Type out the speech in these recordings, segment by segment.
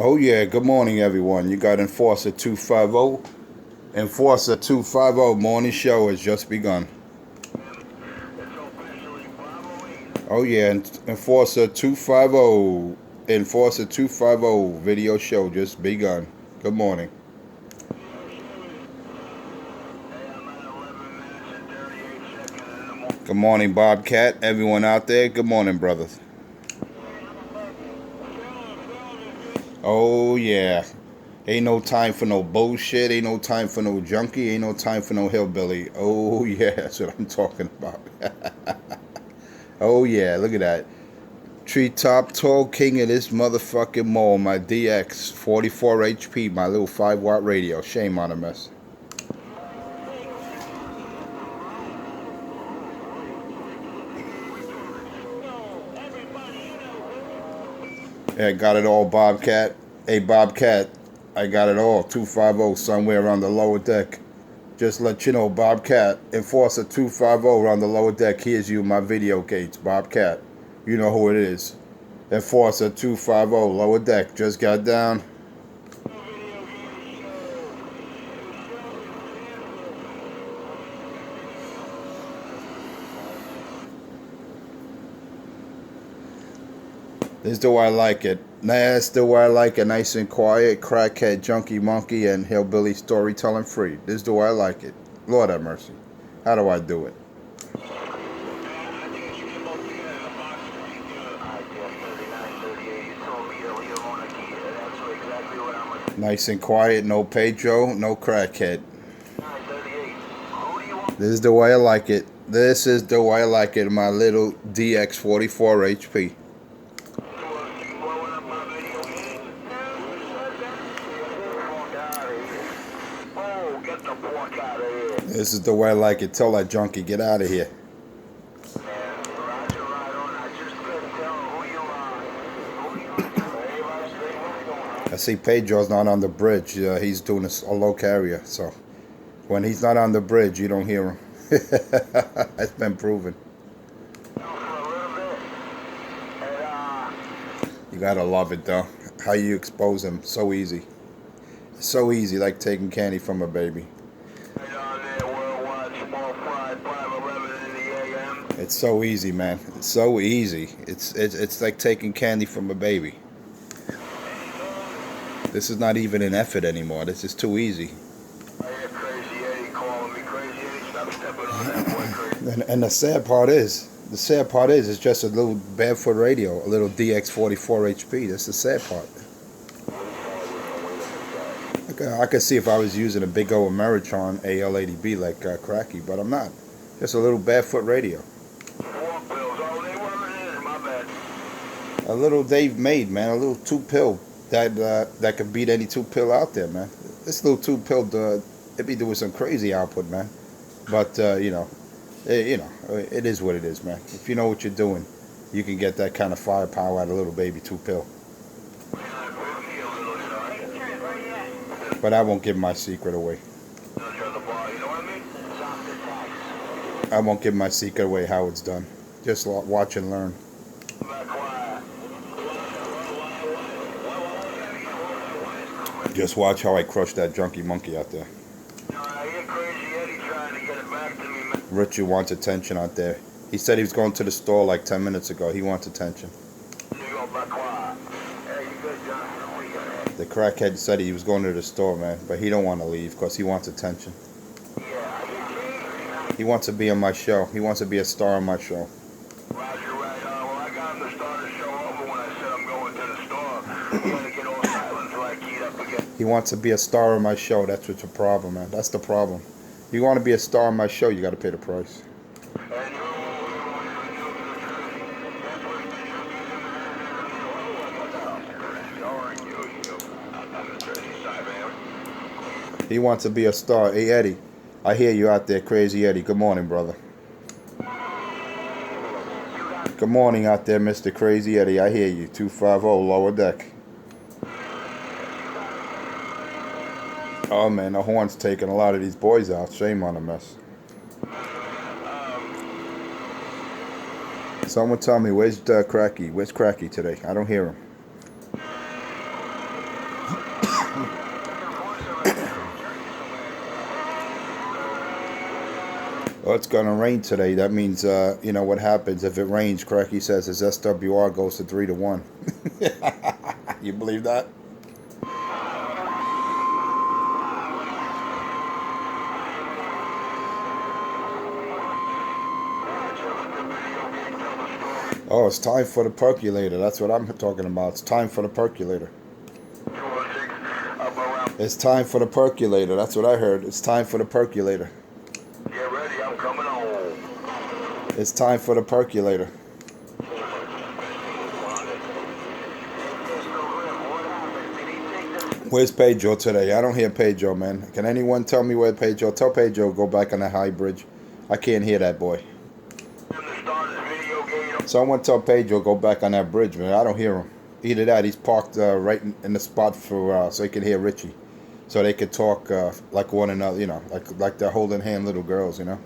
Oh yeah, good morning everyone. You got Enforcer 250. Enforcer 250 morning show has just begun. Oh yeah, Enforcer 250. Enforcer 250 video show just begun. Good morning. Good morning, Bobcat. Everyone out there, good morning, brothers. Oh yeah. Ain't no time for no bullshit. Ain't no time for no junkie. Ain't no time for no hillbilly. Oh yeah, that's what I'm talking about. Oh yeah, look at that. Treetop tall king of this motherfucking mall. My DX 44 HP, my little 5-watt radio. Shame on a mess. Yeah, got it all, Bobcat. Hey, Bobcat, I got it all. 250 somewhere on the lower deck. Just let you know, Bobcat, Enforcer 250 on the lower deck. Here's you, my video gates, Bobcat. You know who it is. Enforcer 250, lower deck. Just got down. This is the way I like it. That's the way I like it. Nice and quiet. Crackhead, junkie, monkey, and hillbilly storytelling free. This is the way I like it. Lord have mercy. How do I do it? Nice and quiet. No Pedro. No crackhead. This is the way I like it. This is the way I like it. My little DX 44 HP. This is the way I like it. Tell that junkie, get out of here. I see Pedro's not on the bridge. He's doing a low carrier. So when he's not on the bridge, you don't hear him. That's been proven. You gotta love it though. How you expose him. So easy. So easy, like taking candy from a baby. It's so easy, man. It's so easy. It's like taking candy from a baby. This is not even an effort anymore. This is too easy. And the sad part is, it's just a little barefoot radio, a little DX44 HP. That's the sad part. I could see if I was using a big old Ameritron AL80B like Cracky, but I'm not. Just a little barefoot radio. A little Dave made, man. A little 2-pill that could beat any 2-pill out there, man. This little 2-pill, it be doing some crazy output, man. But it is what it is, man. If you know what you're doing, you can get that kind of firepower out of a little baby 2-pill. But I won't give my secret away. I won't give my secret away how it's done. Just watch and learn. Just watch how I crush that junkie monkey out there. Richard wants attention out there. He said he was going to the store like 10 minutes ago. He wants attention. The crackhead said he was going to the store, man, but he don't want to leave because he wants attention. He wants to be on my show. He wants to be a star on my show. He wants to be a star on my show. That's what's the problem, man. That's the problem. If you want to be a star on my show, you got to pay the price. He wants to be a star. Hey, Eddie, I hear you out there, Crazy Eddie. Good morning, brother. Good morning out there, Mr. Crazy Eddie. I hear you. 250, lower deck. Oh, man, the horn's taking a lot of these boys out. Shame on the mess. Someone tell me, where's Cracky? Where's Cracky today? I don't hear him. Oh, it's gonna rain today. That means, you know what happens if it rains. Cracky says his SWR goes to 3-1. You believe that? Oh, it's time for the percolator. That's what I'm talking about. It's time for the percolator. It's time for the percolator. That's what I heard. It's time for the percolator. Get ready, I'm coming home. It's time for the percolator. Where's Pedro today? I don't hear Pedro, man. Can anyone tell me where Pedro? Tell Pedro go back on the high bridge. I can't hear that boy. Someone tell Pedro go back on that bridge, man. I don't hear him. Either that, he's parked right in the spot for so he can hear Richie, so they could talk like one another, you know, like they're holding hand little girls, you know.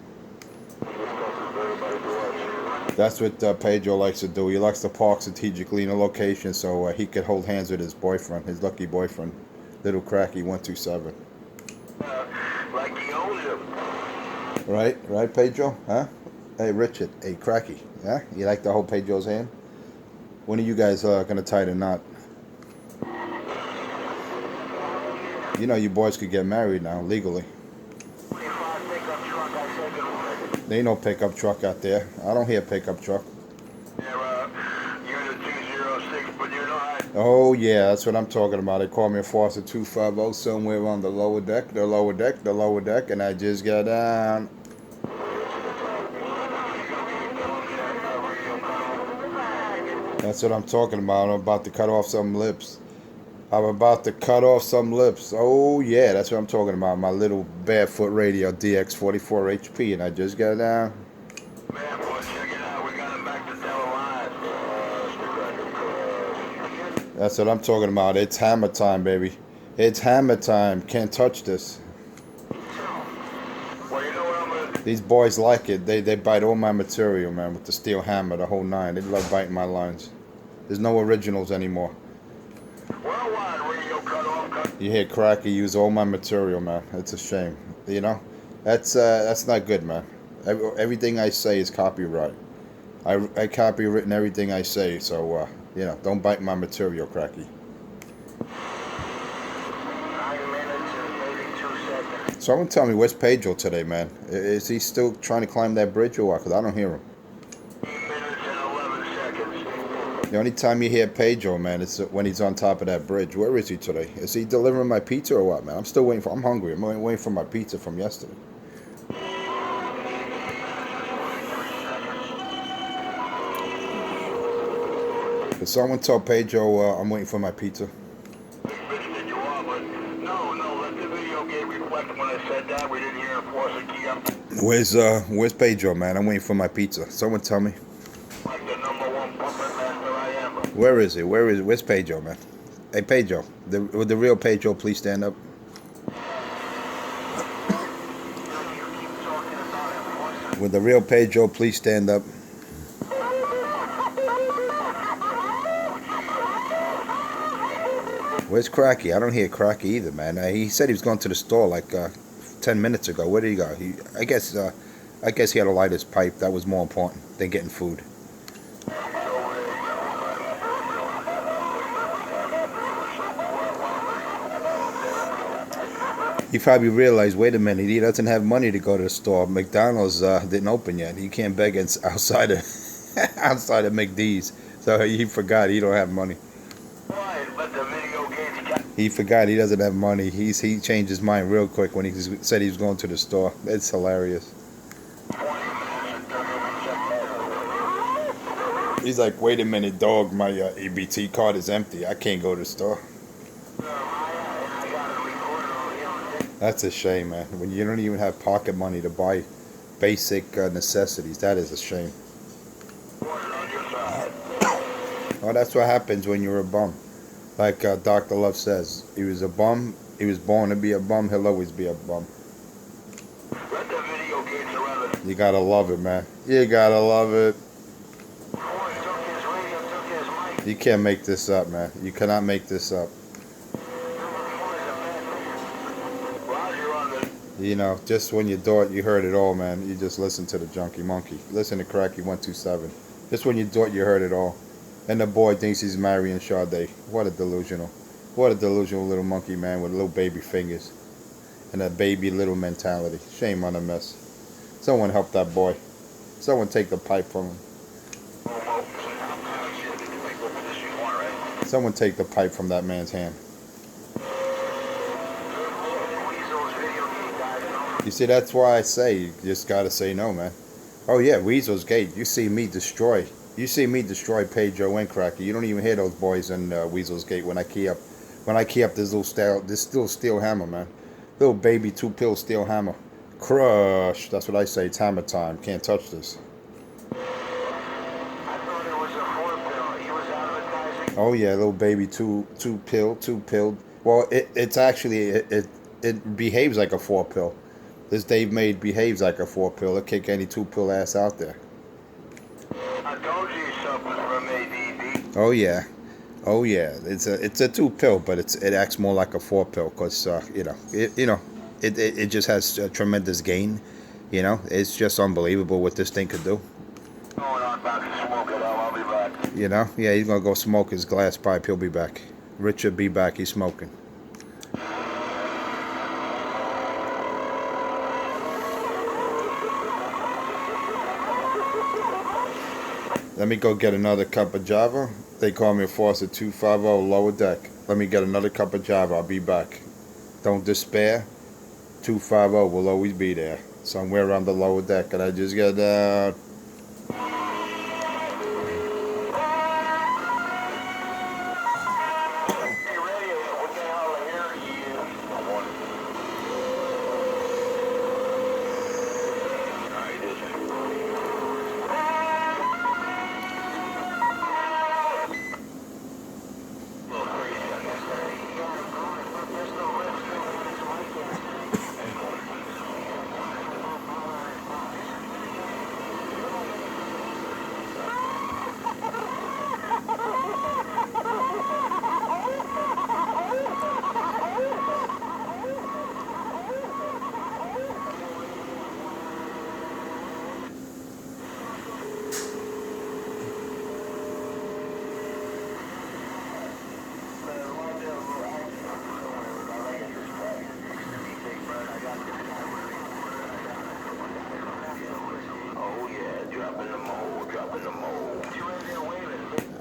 That's what Pedro likes to do. He likes to park strategically in a location so he could hold hands with his boyfriend, his lucky boyfriend, little Cracky 127. Like he owns him. Right, Pedro, huh? Hey, Richard, hey, Cracky, yeah? You like to hold Pedro's hand? When are you guys gonna tie the knot? You know you boys could get married now, legally. There ain't no pickup truck out there. I don't hear pickup truck. Unit 206, but you're not. Oh, yeah, that's what I'm talking about. They call me a Foster 250 somewhere on the lower deck, and I just got down. That's what I'm talking about. I'm about to cut off some lips. I'm about to cut off some lips. Oh, yeah, that's what I'm talking about. My little barefoot radio DX44 HP, and I just got down. Man, boy, check it out. We got him back to tell a lie. That's what I'm talking about. It's hammer time, baby. It's hammer time. Can't touch this. Well, you know what I'm gonna do? These boys like it. They bite all my material, man, with the steel hammer, the whole nine. They love biting my lines. There's no originals anymore. Worldwide radio cut off. You hear Cracky use all my material, man. It's a shame. You know? That's not good, man. Everything I say is copyright. I copywritten everything I say, so, you know, don't bite my material, Cracky. 9 minutes and 82 seconds. Someone tell me, where's Pedro today, man? Is he still trying to climb that bridge or what? Because I don't hear him. 8 minutes and 11 seconds. The only time you hear Pedro, man, is when he's on top of that bridge. Where is he today? Is he delivering my pizza or what, man? I'm still waiting for... I'm hungry. I'm waiting for my pizza from yesterday. Can someone tell Pedro I'm waiting for my pizza? Bitch, you are, but no, let the video game reflect when I said that. We didn't hear force a key up. Where's Pedro, man? I'm waiting for my pizza. Someone tell me. Like the #1 puppet master I am. Where is he? Where's Pedro, man? Hey, Pedro. Would the real Pedro please stand up? Would the real Pedro please stand up? Where's Cracky? I don't hear Cracky either, man. He said he was going to the store like 10 minutes ago. Where did he go? I guess he had to light his pipe. That was more important than getting food. He probably realized, wait a minute, he doesn't have money to go to the store. McDonald's didn't open yet. He can't beg outside of outside of McD's. So he forgot he don't have money. He forgot he doesn't have money. He changed his mind real quick when he said he was going to the store. It's hilarious. He's like, wait a minute, dog, my EBT card is empty. I can't go to the store. That's a shame, man. When you don't even have pocket money to buy basic necessities, that is a shame. Oh, that's what happens when you're a bum. Like Dr. Love says, he was a bum. He was born to be a bum. He'll always be a bum. You gotta love it, man. You gotta love it. You can't make this up, man. You cannot make this up. You know, just when you thought you heard it all, man, you just listen to the Junkie Monkey. Listen to Cracky 127. Just when you thought you heard it all. And the boy thinks he's marrying Sade. What a delusional. What a delusional little monkey, man, with little baby fingers. And a baby little mentality. Shame on the mess. Someone help that boy. Someone take the pipe from him. Someone take the pipe from that man's hand. You see, that's why I say you just gotta say no, man. Oh yeah, Weasel's Gate. You see me destroy. You see me destroy Pedro and Cracky. You don't even hear those boys in Weasel's Gate when I key up. When I key up this little steel hammer, man. Little baby 2-pill steel hammer. Crush. That's what I say. It's hammer time. Can't touch this. Oh yeah, little baby two pill. Well, it's actually it behaves like a 4-pill. This Dave Made behaves like a 4-pill. It'll kick any 2-pill ass out there. I told you something from ADD. Oh yeah, oh yeah. It's a 2-pill, but it acts more like a 4-pill because it just has a tremendous gain. You know, it's just unbelievable what this thing could do. Going on back to smoke it out. I'll be back. You know, yeah, he's gonna go smoke his glass pipe. He'll be back. Richard be back. He's smoking. Let me go get another cup of Java. They call me a Force at 250 lower deck. Let me get another cup of Java. I'll be back. Don't despair. 250 will always be there. Somewhere around the lower deck. And I just got down.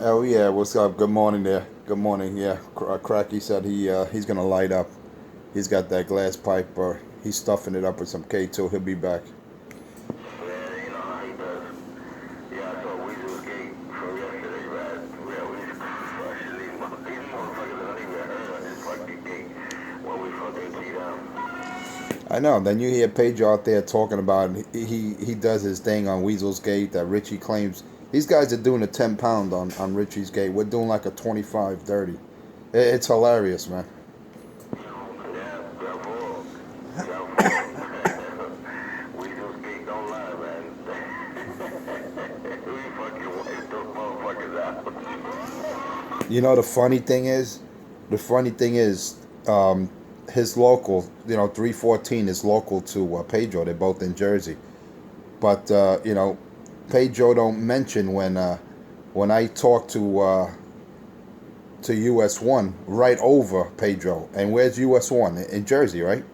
Oh yeah, what's up? Good morning there. Good morning. Yeah, Cracky said he's gonna light up. He's got that glass pipe, or he's stuffing it up with some K2. He'll be back. I know. Then you hear Pedro out there talking about he does his thing on Weasel's Gate that Richie claims. These guys are doing a 10-pound on Richie's Gate. We're doing like a 25-30. It's hilarious, man. You know, the funny thing is, his local, 314 is local to Pedro. They're both in Jersey. But, Pedro don't mention when I talk to US 1 right over Pedro. And where's US 1? In Jersey, right?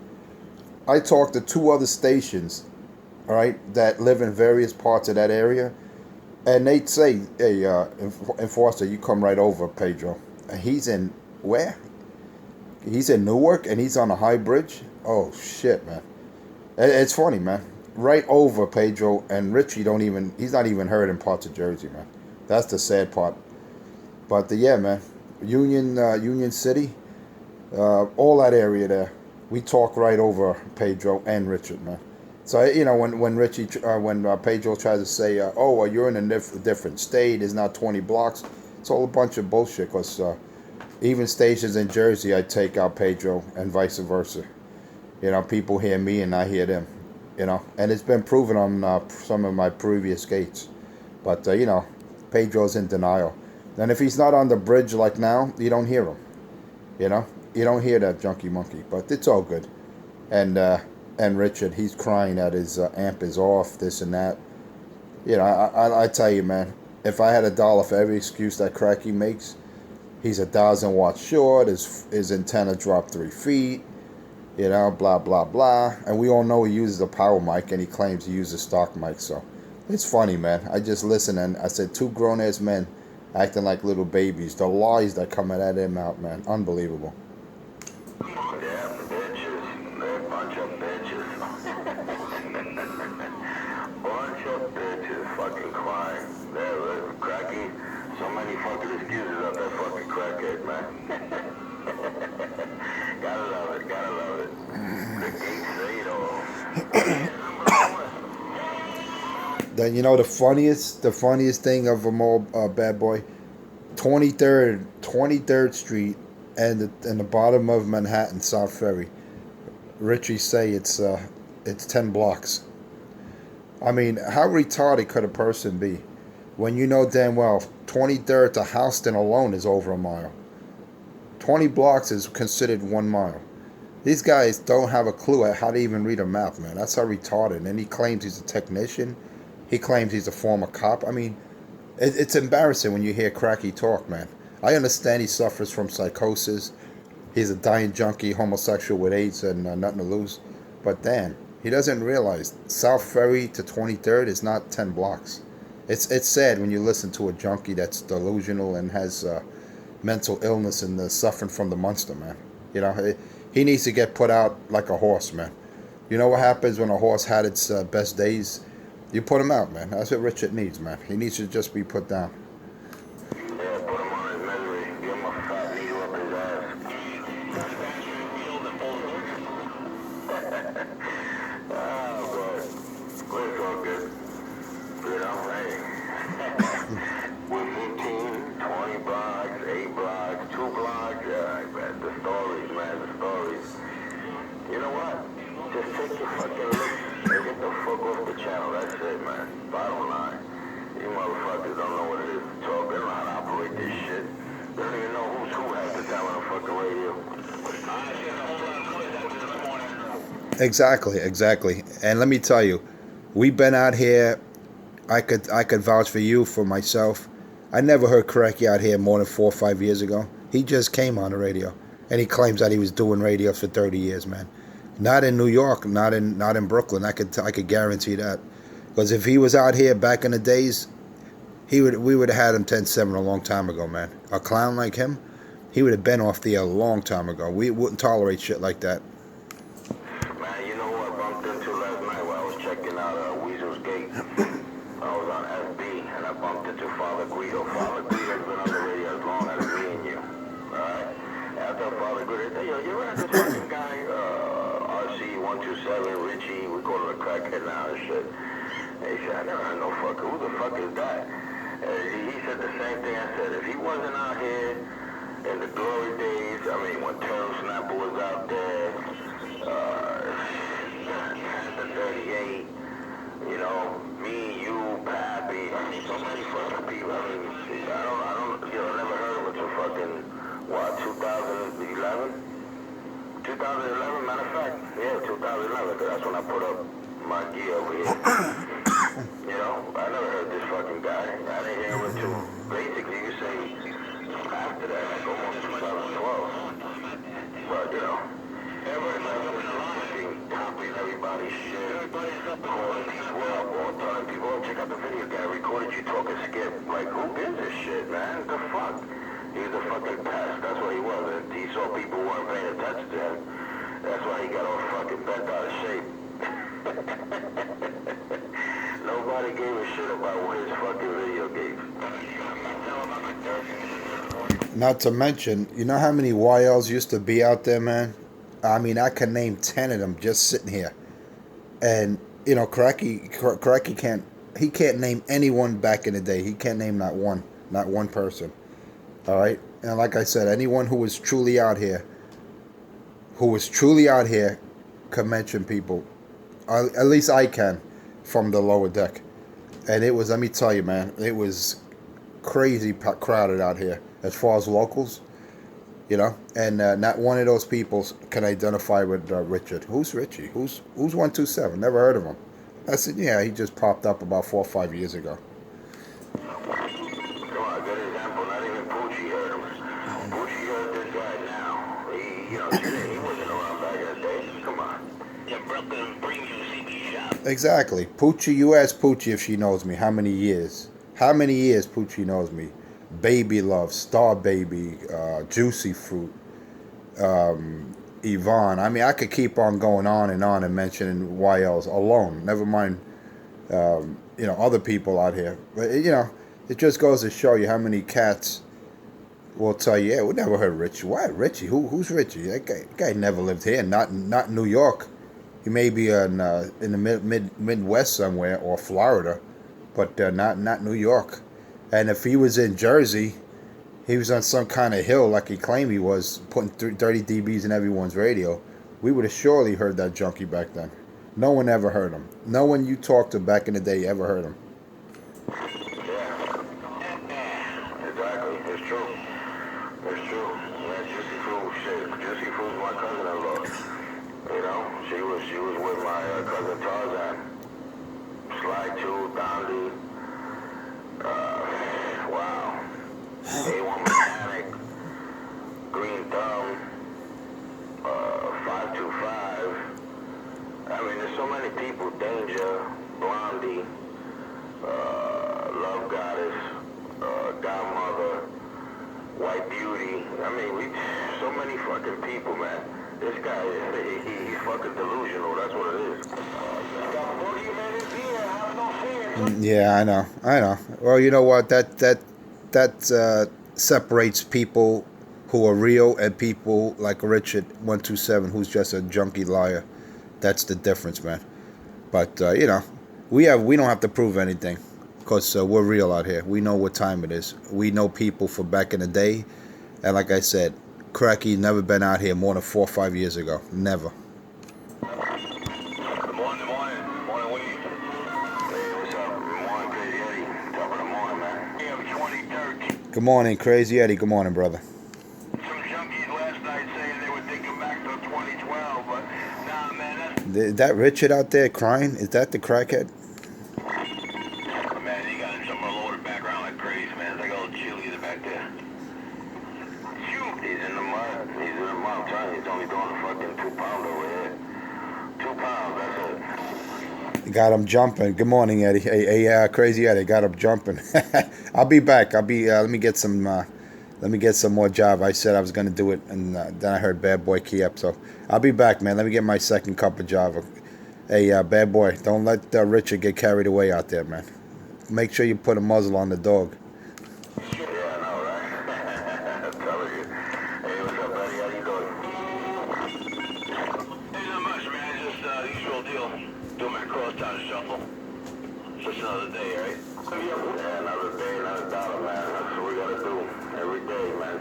I talk to 2 other stations, all right, that live in various parts of that area. And they'd say, hey, Enforcer, you come right over, Pedro. And he's in, where? He's in Newark, and he's on a high bridge? Oh, shit, man. It's funny, man. Right over Pedro, and Richie he's not even heard in parts of Jersey, man. That's the sad part. But, yeah, man. Union City, all that area there. We talk right over Pedro and Richard, man. So, when Pedro tries to say, you're in a different state, it's not 20 blocks, it's all a bunch of bullshit, because even stations in Jersey, I take out Pedro and vice versa. People hear me and I hear them, and it's been proven on some of my previous gates. But, Pedro's in denial. And if he's not on the bridge like now, you don't hear him, you don't hear that Junkie Monkey, but it's all good. And, and Richard, he's crying that his amp is off, this and that. You know, I tell you, man, if I had $1 for every excuse that Cracky makes, he's 1,000 watts short, his antenna dropped 3 feet, you know, blah, blah, blah. And we all know he uses a power mic, and he claims he uses stock mic, so it's funny, man. I just listen, and I said, 2 grown-ass men acting like little babies. The lies that come out of their mouth, man, unbelievable. Yeah, bitches. They're a bunch of bitches. Bunch of bitches fucking crying. They're Cracky. So many fucking excuses of that fucking crackhead, man. Gotta love it, gotta love it. The gates say it all. Then you know the funniest thing of them all, Bad Boy, 23rd Street, and the bottom of Manhattan, South Ferry. Richie say it's 10 blocks. I mean, how retarded could a person be when you know damn well 23rd to Houston alone is over a mile. 20 blocks is considered 1 mile. These guys don't have a clue at how to even read a map, man. That's how retarded. And he claims he's a technician. He claims he's a former cop. I mean, it's embarrassing when you hear Cracky talk, man. I understand he suffers from psychosis. He's a dying junkie, homosexual with AIDS and nothing to lose. But damn, he doesn't realize South Ferry to 23rd is not 10 blocks. It's sad when you listen to a junkie that's delusional and has mental illness and suffering from the monster, man. You know, he needs to get put out like a horse, man. You know what happens when a horse had its best days? You put him out, man. That's what Richard needs, man. He needs to just be put down. Yeah, put him on his misery. Give him a fat needle up his ass. Oh, God. But it's all good. You know, hey. With 15, 20 blocks, 8 blocks, 2 blocks, yeah, man. The stories, man, the stories. You know what? Just take your fucking licks and get the fuck off the channel. That's it, man. Bottom line. You motherfuckers don't know what it is to talk. They don't know how to operate this shit. They don't even know who's who half the time on the fucking radio. Exactly. And let me tell you, we've been out here. I could vouch for you, for myself. I never heard Cracky out here more than 4 or 5 years ago. He just came on the radio, and he claims that he was doing radio for 30 years, man. Not in New York, not in Brooklyn. I could guarantee that. Because if he was out here back in the days, we would have had him 10-7 a long time ago, man. A clown like him, he would have been off the air a long time ago. We wouldn't tolerate shit like that. Man, you know what I bumped into last night while I was checking out Weasel's Gate? I was on FB and I bumped into Father Guido. Father Guido's been on the radio as long as me and you. Alright? After Father Guido, hey, yo, you ever had this fucking guy, RC127, Richie, we call him a crackhead now and shit. He said, I never heard no fucker. Who the fuck is that? He said the same thing I said. If he wasn't out here in the glory days, I mean, when Terrell Snapper was out there, the 38, you know, me, you, Pappy, I mean, so many fucking people. I mean, I don't, you know, never heard of it until fucking, what, 2011? 2011, matter of fact. Yeah, 2011, because that's when I put up my gear over here. You know, I never heard this fucking guy. I didn't hear him until, basically, you say, after that, like almost 2012. But, you know, everybody's fucking copying everybody's shit, calling people up, or telling people, oh, check out the video guy, recorded you talking skip. Like, who gives a shit, man? The fuck? He was a fucking pest. That's what he was. And he saw people weren't paying attention to him. That's why he got all fucking bent out of shape. Nobody gave a shit about his fucking video games. Not to mention, you know how many YLs used to be out there, man? I mean, I can name 10 of them just sitting here. And, you know, Cracky can't name anyone back in the day. He can't name not one person. All right? And like I said, anyone who was truly out here can mention people. At least I can, from the lower deck. And it was, let me tell you, man, it was crazy crowded out here. As far as locals, you know, and not one of those people can identify with Richard. Who's Richie? Who's 127? Never heard of him. I said, yeah, he just popped up about 4 or 5 years ago. Come on, good example. Not even Poochie heard him. Poochie heard this guy now. He wasn't around back in the day. Come on. Yeah, Brooklyn Premium CB Shop. Exactly. Poochie, you ask Poochie if she knows me. How many years? How many years Poochie knows me? Baby Love, Star Baby, Juicy Fruit, Yvonne. I mean, I could keep on going on and mentioning YLs alone. Never mind, other people out here. But, it just goes to show you how many cats will tell you, yeah, we never heard of Richie. Why Richie? Who's Richie? That guy never lived here. Not in New York. He may be in the Midwest somewhere or Florida, but not New York. And if he was in Jersey, he was on some kind of hill like he claimed he was, putting 30 dBs in everyone's radio, we would have surely heard that junkie back then. No one ever heard him. No one you talked to back in the day ever heard him. Exactly. It's true. It's true. Yeah, Juicy Fruit, shit. Juicy Fruit's my cousin-in-law. She was with my cousin Tarzan. Sly 2, Dondi. Wow. A1 Mechanic. Green Thumb. 525. I mean, there's so many people. Danger. Blondie. Love Goddess. Godmother. White Beauty. I mean, so many fucking people, man. This guy, he's fucking delusional. That's what it is. Got 40 minutes here. Have no fear. Yeah, I know. Well, you know what? That separates people who are real and people like Richard 127, who's just a junkie liar. That's the difference, man. But we don't have to prove anything, because we're real out here. We know what time it is. We know people from back in the day, and like I said, Cracky never been out here more than 4 or 5 years ago. Never. Good morning, Weed. Hey, what's up? Good morning, Crazy Eddie. Top of the morning, man. Yeah, 2013. Good morning, Crazy Eddie. Good morning, brother. Some junkies last night saying they were thinking back to 2012, but nah, man, Is that Richard out there crying? Is that the crackhead? man, he got in some loaded background like crazy, man. It's like a little cheerleader back there. He's in the mud. I'm telling you, he's only doing a fucking 2 pound over here. 2 pounds, that's it. Got him jumping. Good morning, Eddie. Hey, Crazy Eddie. Got him jumping. I'll be back. Let me get some more Java. I said I was gonna do it, and then I heard Bad Boy key up. So I'll be back, man. Let me get my second cup of Java. Hey, Bad Boy, don't let Richard get carried away out there, man. Make sure you put a muzzle on the dog. Yeah, I know, right? I'm telling you. Hey, what's up, buddy? How you doing? Ain't not much, man. Just the usual deal. Doing my crosstown shuffle. Just another day, right? Yeah, another day, another dollar, man. That's what we gotta do every day, man.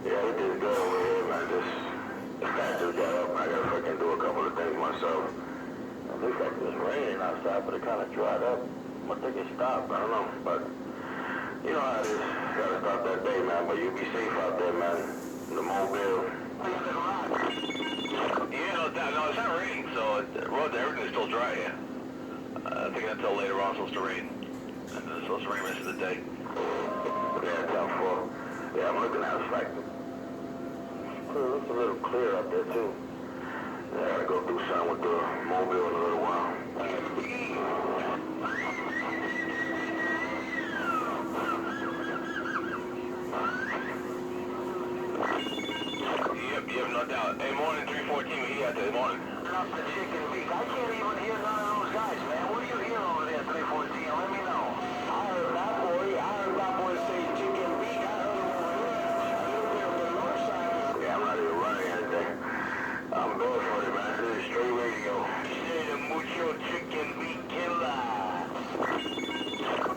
Yeah, we did good over here, man. I just got up. I gotta fucking do a couple of things myself. It looks like it's raining outside, but it kind of dried up. I think it stopped. I don't know, but you know how it is. Gotta start that day, man. But you be safe out there, man. The mobile. Yeah, no, it's not raining, so the road, everything's still dry here. I think until later on it's supposed to rain. And it's supposed to rain the rest of the day. Yeah, it's out for. Yeah, I'm looking at it like it looks a little clear up there too. Yeah, I gotta go do something with the mobile in a little while. Yep, no doubt. Hey, morning, 314, he out there, morning. Up the chicken beak. I can't even hear none of those guys, man. What do you hear over there, 314? Let me know. I heard that boy say chicken beak. I heard him over here. A little bit of the north side. Yeah, I'm not even running anything. I'm going for it, man. This is straight radio. Say the mucho chicken beak killer.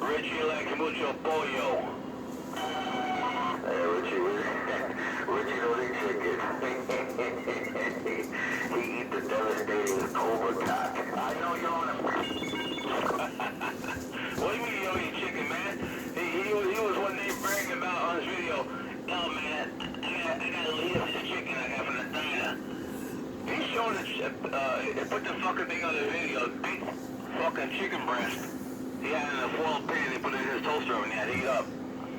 Richie likes mucho pollo. Hey, Richie don't eat chicken. He eat the devastating cobra cock. I know you're on a... What do you mean you don't eat chicken, man? He was one day bragging about on his video. Oh, man, I They put the fucking thing on the video. Big fucking chicken breast. He had it in a foil pan. They put it in his toaster oven. He had to heat up.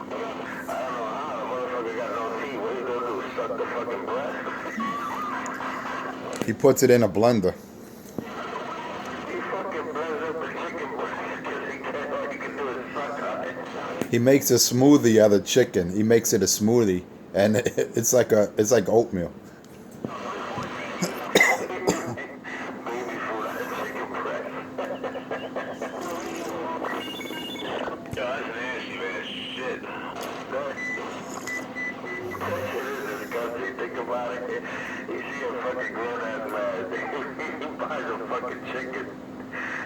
I don't know how the motherfucker got no teeth. What are you gonna do? Suck the fucking breast? He puts it in a blender. He fucking blends up the chicken breast because he can't. All he can do is suck on it. He makes a smoothie out of chicken. He makes it a smoothie, and it's like oatmeal. Baby food out of chicken breast. Yo, that's nasty, man. Shit. That shit is disgusting. Think about it. You see a fucking grown-ass man. He buys a fucking chicken,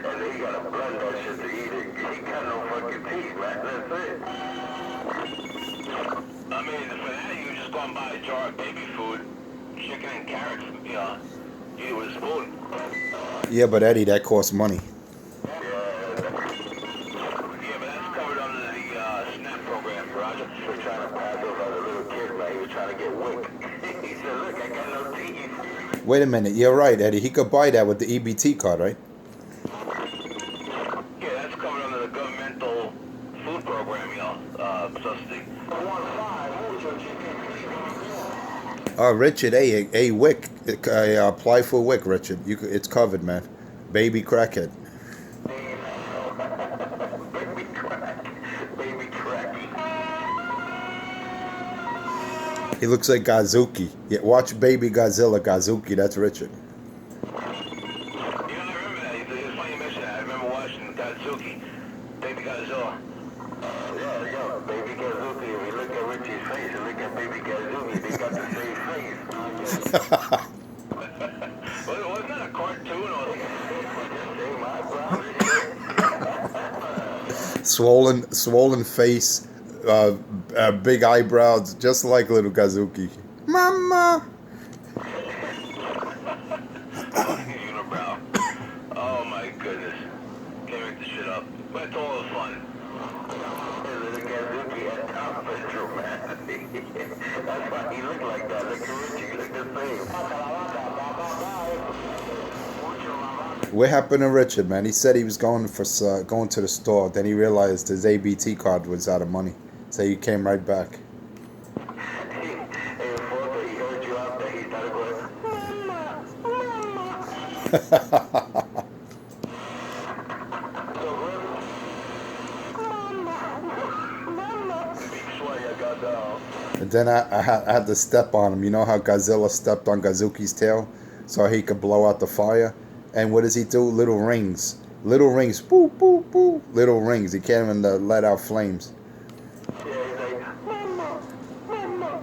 and then he gotta blend that shit to eat it. He got no fucking teeth, man. That's it. I mean, for that, you just go and buy a jar of baby food, chicken and carrots, you know, eat it with a spoon. Yeah, but Eddie, that costs money. Yeah, but that's covered under the SNAP program, Roger. He was trying to pass over as a little kid, man. He was trying to get wick. He said, look, I got no teeth. Wait a minute. You're right, Eddie. He could buy that with the EBT card, right? Yeah, that's covered under the governmental food program, you know, subsidy. Richard, a wick. Apply for wick, Richard. It's covered, man. Baby crackhead. Baby crack. Baby crack. He looks like Gazuki. Yeah, watch Baby Godzilla, Gazuki. That's Richard. You know, I remember that. It's funny you mention that. I remember watching Godzuki, Baby Godzilla. Yeah, Baby Godzilla. If you look at Richie's face and look at Baby Godzilla, they got the same face. Wasn't that a cartoon or the same eyebrows? swollen face, big eyebrows, just like little Gazuki. Mama. Unibrow. Oh my goodness. Can't make this shit up. But it's all the fun. Little Gazuki had top picture, man. That's why he looked like that. Look at Richie, he looked the same. What happened to Richard, man? He said he was going to the store. Then he realized his ABT card was out of money, so he came right back. He heard you out there. He started going, Mama. And then I had to step on him. You know how Godzilla stepped on Gazuki's tail so he could blow out the fire? And what does he do? Little rings. Little rings. Boop, boop, boop. Little rings. He can't even let out flames. Yeah, he's like, Mama, Mama.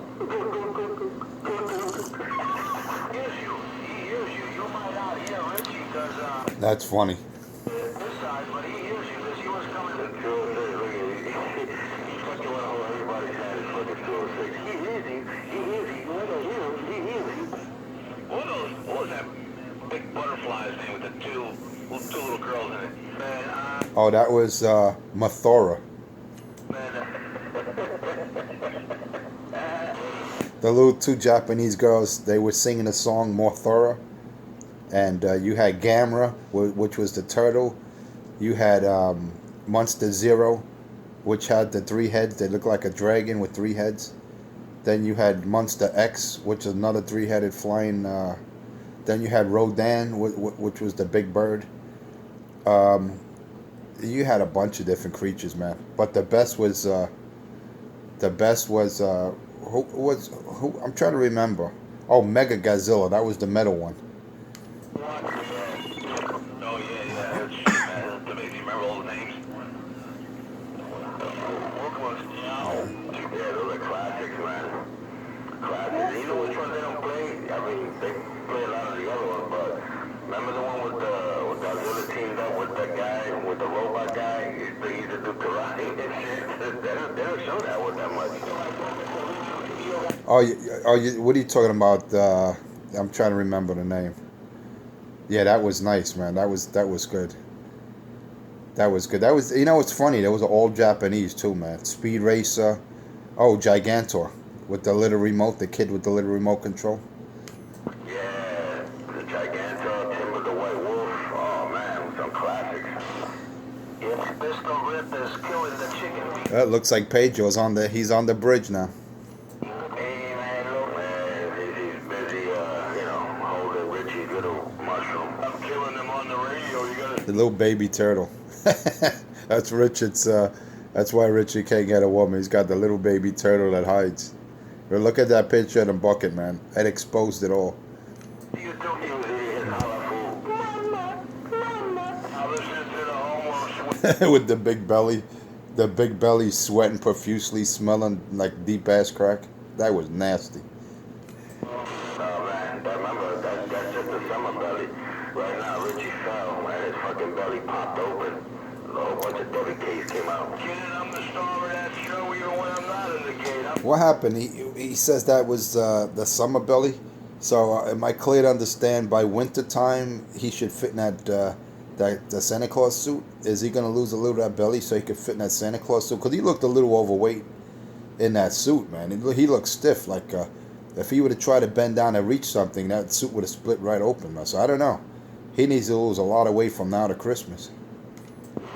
He hears you. You might not hear Richie because, That's funny. this side, but he hears you because he was coming to 206. He's fucking want to hold everybody's hand is fucking 206. He hears you. He hears you. You want to hear him. He hears you. What was that big butterfly's name with the two little girls in it? Man, Oh, that was Mathora. The little two Japanese girls, they were singing a song, Mothora. And you had Gamera, which was the turtle. You had Monster Zero, which had the 3 heads. They looked like a dragon with 3 heads. Then you had Monster X, which is another 3-headed flying. Then you had Rodan, which was the big bird. You had a bunch of different creatures, man. But the best was who I'm trying to remember. Oh, Mega Godzilla. That was the metal one. Oh, yeah. That's shit, man. That's amazing. You remember all the names? Yeah, those are classics, man. Classics. You know which ones they don't play? I mean, they play a lot of the other ones, but remember the one with Godzilla teamed up with that guy, with the robot guy? They used to do karate and shit. They don't show that one that much. Oh, what are you talking about? I'm trying to remember the name. Yeah, that was nice, man. That was good. That was good. That was, it's funny. That was all Japanese too, man. Speed Racer. Oh, Gigantor with the little remote. The kid with the little remote control. Yeah, the Gigantor, Rippers killing the chicken. It looks like Pedro's on the. He's on the bridge now. Hey man, look man, he's busy, holding Richie's little mushroom. I'm killing him on the radio. You gotta. The little baby turtle. That's Richard's. That's why Richard can't get a woman. He's got the little baby turtle that hides. But look at that picture of the bucket, man. It exposed it all. You told me he was eating hollow food. Mama, mama. I listened to the homework. With the big belly. The big belly sweating profusely, smelling like deep ass crack. That was nasty. Oh man, remember, that's just the summer belly. Right now, Richie fell and his fucking belly popped open. A whole bunch of Debbie Case came out. Kid, I'm the star of that show even when I'm not in the gate. What happened? He says that was the summer belly. So am I clear to understand by winter time he should fit in that the Santa Claus suit? Is he gonna lose a little of that belly so he could fit in that Santa Claus suit? Because he looked a little overweight in that suit, man. He looked stiff. Like if he would have tried to bend down and reach something, that suit would have split right open, man. So I don't know. He needs to lose a lot of weight from now to Christmas.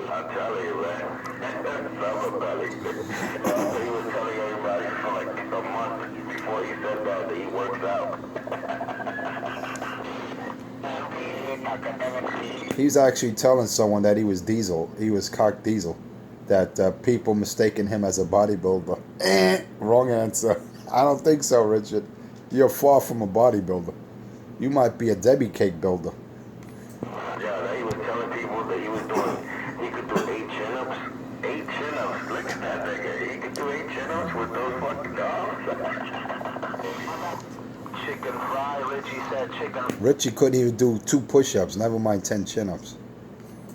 I'm telling you, man. Summer belly. He was telling everybody for like a month before he said that he works out. He's actually telling someone that he was Diesel. He was Cock Diesel. That people mistaken him as a bodybuilder. Wrong answer. I don't think so, Richard. You're far from a bodybuilder. You might be a Debbie cake builder. Yeah, he was telling people that he was doing, he could do 8 chin-ups. 8 chin-ups. Look at that nigga. He could do 8 chin-ups with those fucking dogs. Chicken fry, Richie said chicken. Richie couldn't even do 2 push-ups, never mind 10 chin-ups.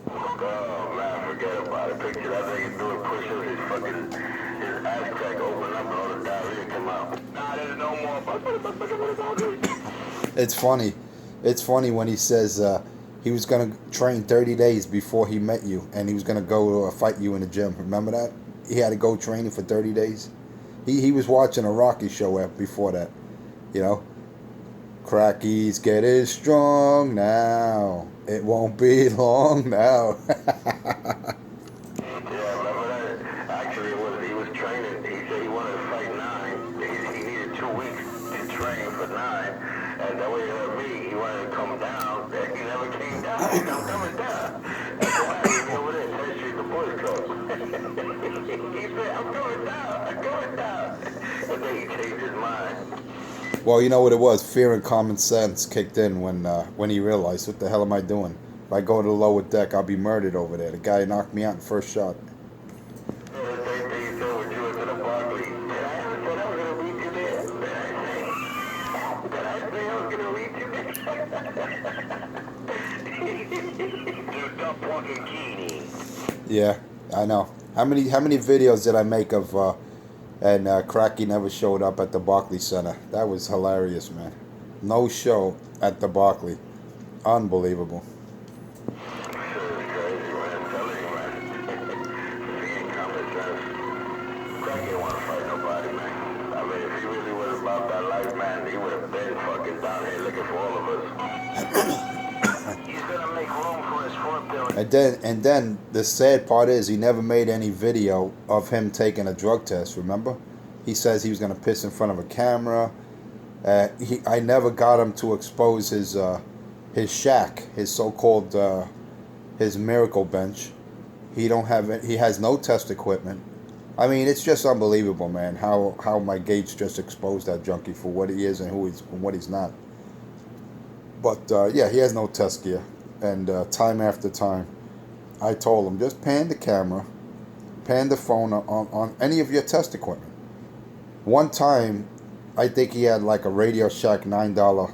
Oh man, forget about it. Picture that nigga doing push-ups, his ass crack opened up and all the diarrhea come out. Nah, there's no more. It's funny. It's funny when he says he was going to train 30 days before he met you, and he was going to go fight you in the gym. Remember that? He had to go training for 30 days. He was watching a Rocky show before that. You know? Cracky's getting strong now. It won't be long now. Yeah, remember that? Actually, he was training. He said he wanted to fight 9. He needed 2 weeks to train for 9. And that way he heard me. He wanted to come down. And he never came down. He said, I'm coming down. That's why he was over there, 10th Street, the Boys Club. He said, I'm coming down. I'm coming down. And then he changed his mind. Well, you know what it was? Fear and common sense kicked in when he realized, what the hell am I doing? If I go to the lower deck, I'll be murdered over there. The guy knocked me out in the first shot. The same thing you said when you went to the Barclays. Did I ever say I was going to meet you there? Did I say I was going to meet you there? You dumb fucking key. Yeah, I know. How many videos did I make of and Cracky never showed up at the Barclays Center? That was hilarious, man. No show at the Barclays. Unbelievable. And then the sad part is he never made any video of him taking a drug test. Remember, he says he was gonna piss in front of a camera. I never got him to expose his shack, his so-called his miracle bench. He has no test equipment. I mean, it's just unbelievable, man. How Mike Gates just exposed that junkie for what he is and what he's not. But yeah, he has no test gear. And time after time, I told him, just pan the camera, pan the phone on any of your test equipment. One time, I think he had like a Radio Shack $9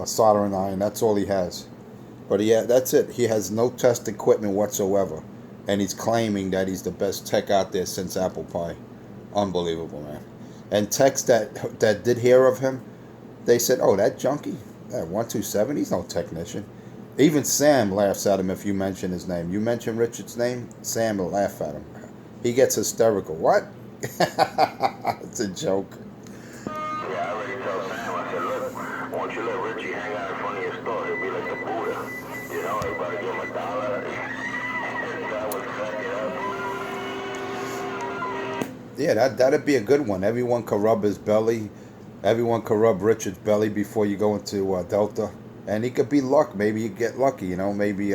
soldering iron. That's all he has. But that's it. He has no test equipment whatsoever. And he's claiming that he's the best tech out there since apple pie. Unbelievable, man. And techs that did hear of him, they said, oh, that junkie, that 127, he's no technician. Even Sam laughs at him if you mention his name. You mention Richard's name, Sam will laugh at him. He gets hysterical. What? It's a joke. Yeah, I already told Sam, I said, look, won't you let Richie hang out in front of your store? He'll be like the Buddha. You know, everybody give him $1. guy would fuck it up. Yeah, that'd be a good one. Everyone could rub his belly. Everyone could rub Richard's belly before you go into Delta, and he could be luck. Maybe you get lucky. Maybe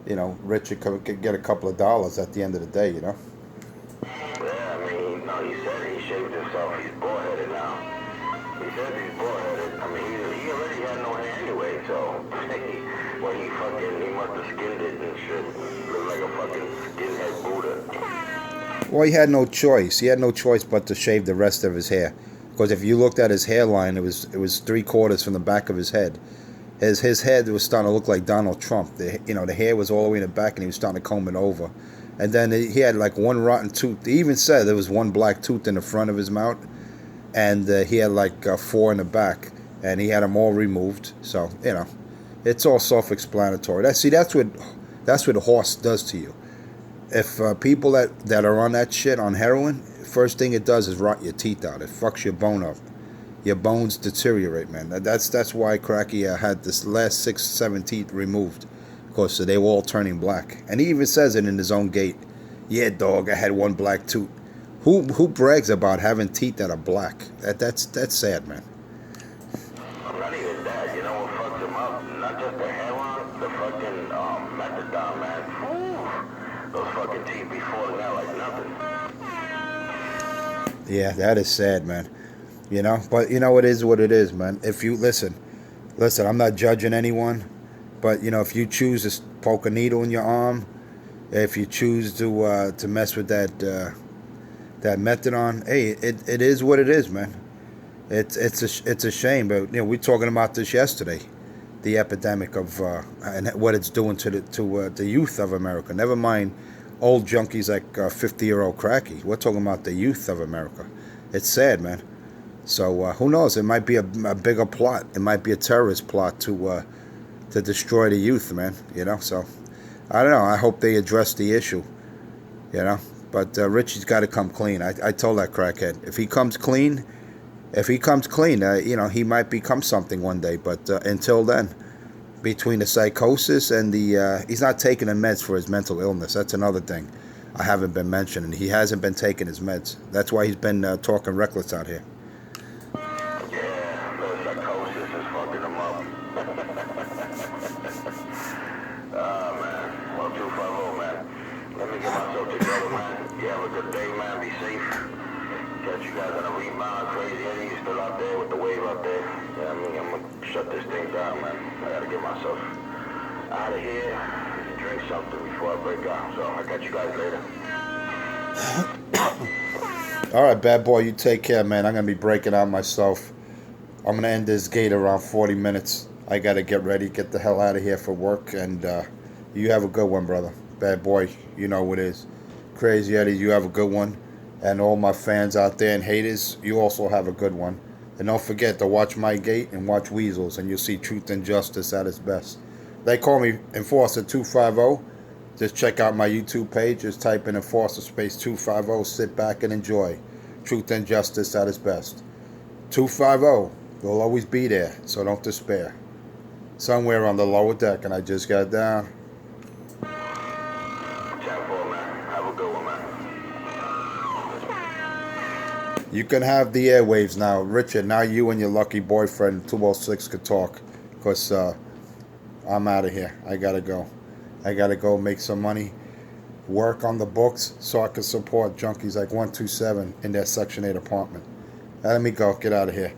Richard could get a couple of dollars at the end of the day. Yeah, I mean, no, he said he shaved himself. He's bald-headed now. He said he's bald-headed. I mean, he already had no hair anyway, so when he must have skinned it and shit. Looked like a fucking skinhead Buddha. Well, he had no choice. He had no choice but to shave the rest of his hair, because if you looked at his hairline, it was 3/4 from the back of his head. His head was starting to look like Donald Trump. The hair was all the way in the back, and he was starting to comb it over. And then he had like one rotten tooth. He even said there was one black tooth in the front of his mouth, and he had like 4 in the back, and he had them all removed. So it's all self-explanatory. That's what the horse does to you. If people that are on that shit, on heroin, first thing it does is rot your teeth out. It fucks your bone up. Your bones deteriorate, man. That's why Cracky had this last 6, 7 teeth removed, because they were all turning black. And he even says it in his own gate. Yeah, dog, I had one black tooth. Who brags about having teeth that are black? That's sad, man. Not even that. You know what fucks him up? Not just the heroin, the fucking methadone, man. Ooh, those fucking teeth be falling out like nothing. Yeah, that is sad, man. But it is what it is, man. If you listen, I'm not judging anyone, but if you choose to poke a needle in your arm, if you choose to mess with that methadone, hey, it is what it is, man. It's a shame, but we were talking about this yesterday, the epidemic of and what it's doing to the youth of America. Never mind old junkies like 50-year-old Cracky. We're talking about the youth of America. It's sad, man. So who knows? It might be a bigger plot. It might be a terrorist plot to destroy the youth, man. So I don't know. I hope they address the issue. But Richie's got to come clean. I told that crackhead, if he comes clean, he might become something one day. But until then, between the psychosis and he's not taking the meds for his mental illness. That's another thing I haven't been mentioning. He hasn't been taking his meds. That's why he's been talking reckless out here. You have a good day, man. Be safe. Catch you guys on a rebound. Crazy Eddie, you still out there with the wave out there. Yeah, I'm gonna shut this thing down, man. I gotta get myself out of here and drink something before I break out. So I'll catch you guys later. All right, bad boy. You take care, man. I'm gonna be breaking out myself. I'm gonna end this gate around 40 minutes. I gotta get ready, get the hell out of here for work, and you have a good one, brother. Bad boy, you know what it is. Crazy Eddie, you have a good one. And all my fans out there and haters, you also have a good one. And don't forget to watch my gate and watch Weasels, and you'll see truth and justice at its best. They call me Enforcer 250. Just check out my YouTube page. Just type in Enforcer space 250. Sit back and enjoy. Truth and justice at its best. 250. They'll always be there, so don't despair. Somewhere on the lower deck, and I just got down. You can have the airwaves now. Richard, now you and your lucky boyfriend 206 could talk, because I'm out of here. I gotta go. I gotta go make some money, work on the books so I can support junkies like 127 in their Section 8 apartment. Now let me go. Get out of here.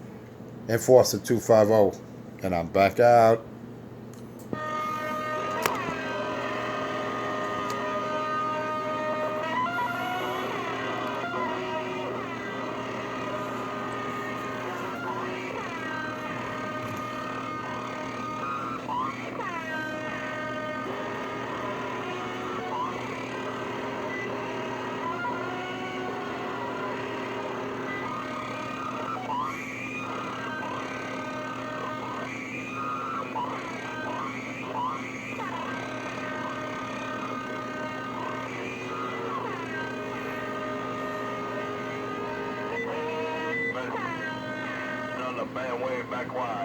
Enforcer 250, and I'm back out. Man, way back wide.